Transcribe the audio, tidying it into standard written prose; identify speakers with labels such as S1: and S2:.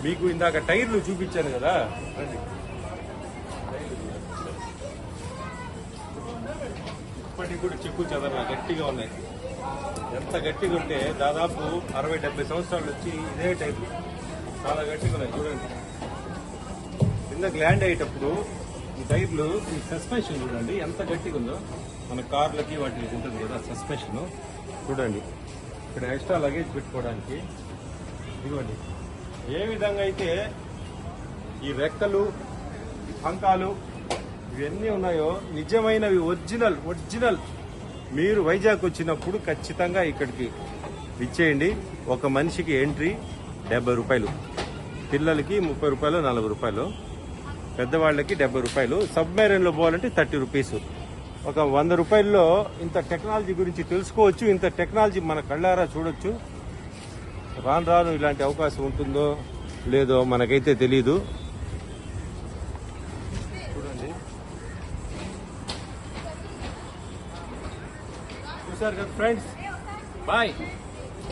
S1: మీకు ఇందాక టైర్లు చూపించాను కదా, ఇప్పటికి కూడా చెక్కు చెదర గట్టిగా ఉన్నాయి. ఎంత గట్టిగా ఉంటే దాదాపు 60-70 సంవత్సరాలు వచ్చి ఇదే టైర్లు చాలా గట్టిగా ఉన్నాయి. చూడండి, కిందకి ల్యాండ్ అయ్యేటప్పుడు ఈ టైర్లు, ఈ సస్పెన్షన్ చూడండి ఎంత గట్టిగా ఉందో. మన కార్లకి వాటికి ఉంటుంది కదా సస్పెన్షన్, చూడండి. ఇక్కడ ఎక్స్ట్రా లగేజ్ పెట్టుకోవడానికి ఇదిగోండి. ఏ విధంగా అయితే ఈ రెక్కలు, ఈ పంకాలు ఇవన్నీ ఉన్నాయో నిజమైనవి, ఒరిజినల్. మీరు వైజాగ్ వచ్చినప్పుడు ఖచ్చితంగా ఇక్కడికి ఇచ్చేయండి. ఒక మనిషికి ఎంట్రీ 70 రూపాయలు, పిల్లలకి 30 రూపాయలు, 40 రూపాయలు, పెద్దవాళ్ళకి 70 రూపాయలు. సబ్మెరైన్లో పోవాలంటే 30 రూపీస్. ఒక 100 రూపాయల్లో ఇంత టెక్నాలజీ గురించి తెలుసుకోవచ్చు. ఇంత టెక్నాలజీ మన కళ్ళారా చూడొచ్చు. రాను ఇలాంటి అవకాశం ఉంటుందో లేదో మనకైతే తెలీదు. చూడండి, చూసారు కదా ఫ్రెండ్స్. బాయ్.